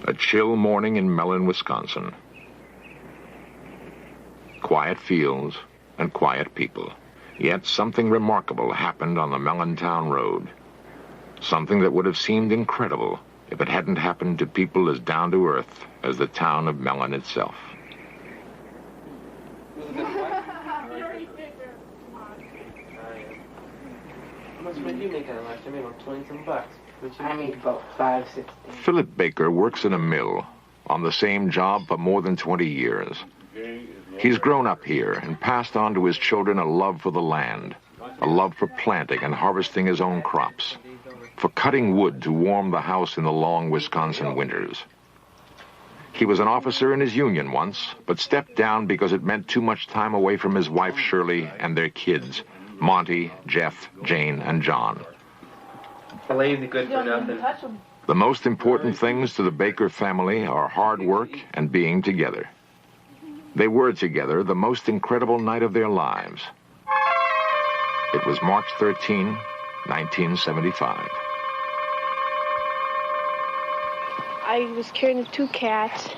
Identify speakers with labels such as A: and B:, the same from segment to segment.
A: A chill morning in Mellen, Wisconsin. Quiet fields and quiet people. Yet something remarkable happened on the Mellentown Road. Something that would have seemed incredible if it hadn't happened to people as down-to-earth as the town of Mellen itself.
B: How much did you make out of last year? Maybe about 20-some bucks.
C: I made about $5.60.
A: Philip Baker works in a mill on the same job for more than 20 years. He's grown up here and passed on to his children a love for the land, a love for planting and harvesting his own crops, for cutting wood to warm the house in the long Wisconsin winters. He was an officer in his union once, but stepped down because it meant too much time away from his wife Shirley and their kids, Monty, Jeff, Jane, and John.
B: Lazy, good for nothing.
A: The most important things to the Baker family are hard work and being together. They were together the most incredible night of their lives. It was March 13, 1975.
D: I was carrying the 2 cats.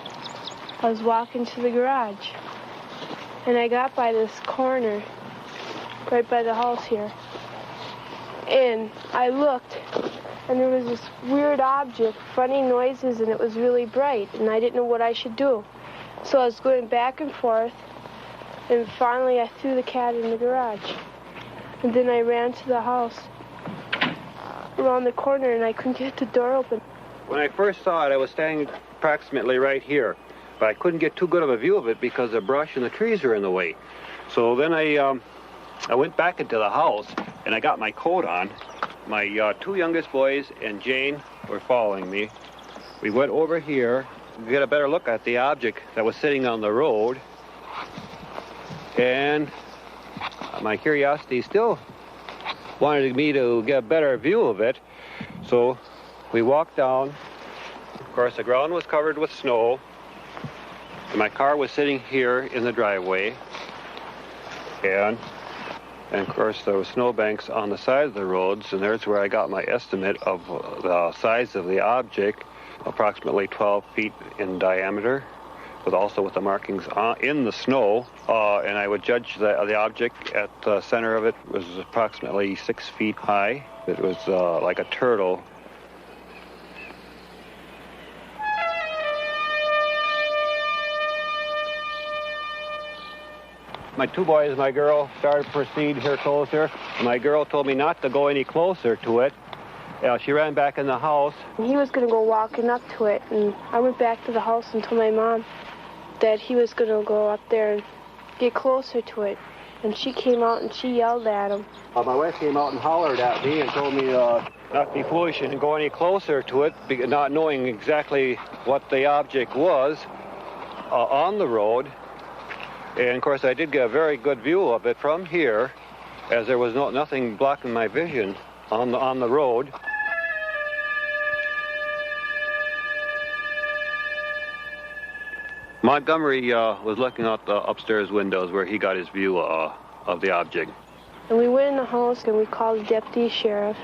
D: I was walking to the garage. And I got by this corner, right by the house here. And I looked, and there was this weird object, funny noises, and it was really bright, and I didn't know what I should do. So I was going back and forth, and finally I threw the cat in the garage. And then I ran to the house around the corner, and I couldn't get the door open.
E: When I first saw it, I was standing approximately right here, but I couldn't get too good of a view of it because the brush and the trees are in the way. So then I went back into the house, and I got my coat on. My 2 youngest boys and Jane were following me. We went over here to get a better look at the object that was sitting on the road. And my curiosity still wanted me to get a better view of it. So we walked down. Of course, the ground was covered with snow. And my car was sitting here in the driveway. And of course, there were snowbanks on the side of the roads, and there's where I got my estimate of the size of the object, approximately 12 feet in diameter, with the markings in the snow. And I would judge the object at the center of it was approximately 6 feet high. It was like a turtle. My 2 boys and my girl started to proceed here closer. My girl told me not to go any closer to it. She ran back in the house.
D: He was going to go walking up to it, and I went back to the house and told my mom that he was going to go up there and get closer to it. And she came out and she yelled at him.
E: My wife came out and hollered at me and told me not to be foolish and go any closer to it, not knowing exactly what the object was on the road. And, of course, I did get a very good view of it from here, as there was nothing blocking my vision on the road. Montgomery was looking out the upstairs windows where he got his view of the object.
D: And we went in the house and we called the deputy sheriff.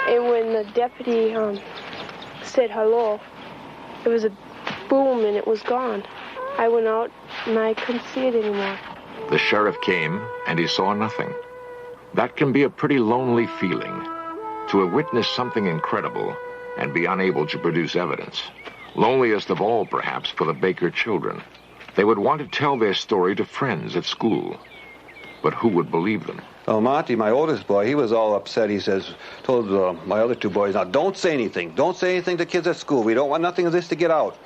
D: And when the deputy said hello, there was a boom and it was gone. I went out and I couldn't see it anymore.
A: The sheriff came and he saw nothing. That can be a pretty lonely feeling, to have witnessed something incredible and be unable to produce evidence. Loneliest of all, perhaps, for the Baker children. They would want to tell their story to friends at school. But who would believe them?
E: Oh, Monty, my oldest boy, he was all upset. He told my other 2 boys, now don't say anything. Don't say anything to kids at school. We don't want nothing of this to get out.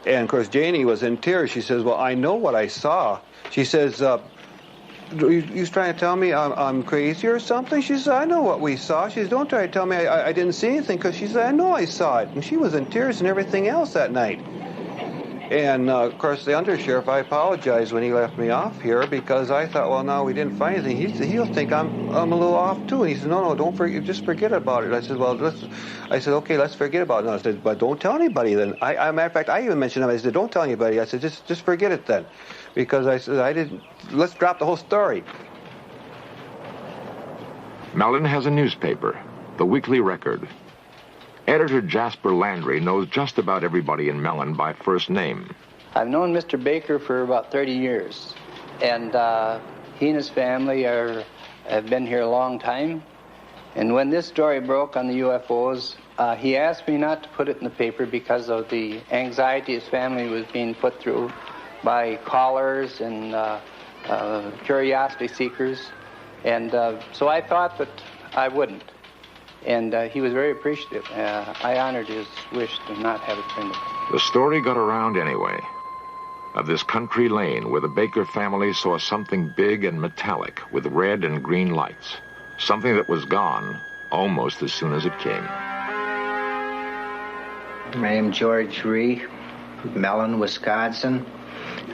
E: And, of course, Janie was in tears. She says, well, I know what I saw. She says, you trying to tell me I'm crazy or something? She says, I know what we saw. She says, don't try to tell me I didn't see anything, because she said, I know I saw it. And she was in tears and everything else that night. And, of course, the undersheriff, I apologized when he left me off here, because I thought, well, now we didn't find anything. He'll think I'm a little off, too. And he said, no, don't forget, just forget about it. I said, well, okay, let's forget about it. And I said, but don't tell anybody then. Matter of fact, I even mentioned him. I said, don't tell anybody. I said, just forget it then. Because I said, let's drop the whole story.
A: Mellen has a newspaper, the Weekly Record. Editor Jasper Landry knows just about everybody in Mellen by first name.
F: I've known Mr. Baker for about 30 years, and he and his family have been here a long time. And when this story broke on the UFOs, he asked me not to put it in the paper because of the anxiety his family was being put through by callers and curiosity seekers. And so I thought that I wouldn't. And he was very appreciative. I honored his wish to not have it printed.
A: The story got around anyway. Of this country lane where the Baker family saw something big and metallic with red and green lights. Something that was gone almost as soon as it came.
G: I am George Ree, Mellen, Wisconsin.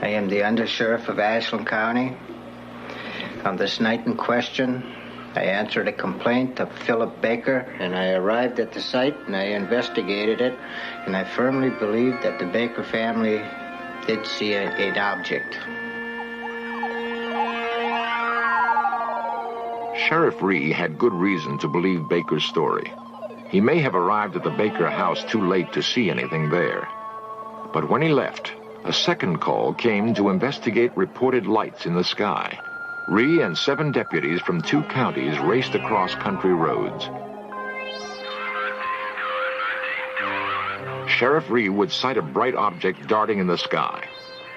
G: I am the undersheriff of Ashland County. On this night in question, I answered a complaint of Philip Baker, and I arrived at the site and I investigated it, and I firmly believe that the Baker family did see an object.
A: Sheriff Ree had good reason to believe Baker's story. He may have arrived at the Baker house too late to see anything there. But when he left, a second call came to investigate reported lights in the sky. Ree and 7 deputies from 2 counties raced across country roads. Sheriff Ree would sight a bright object darting in the sky,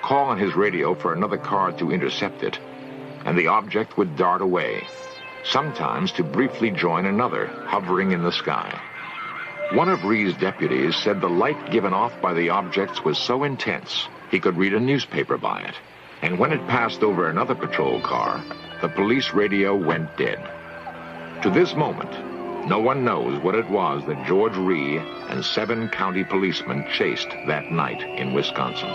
A: call on his radio for another car to intercept it, and the object would dart away, sometimes to briefly join another hovering in the sky. One of Ree's deputies said the light given off by the objects was so intense he could read a newspaper by it, and when it passed over another patrol car, the police radio went dead. To this moment, no one knows what it was that George Ree and 7 county policemen chased that night in Wisconsin.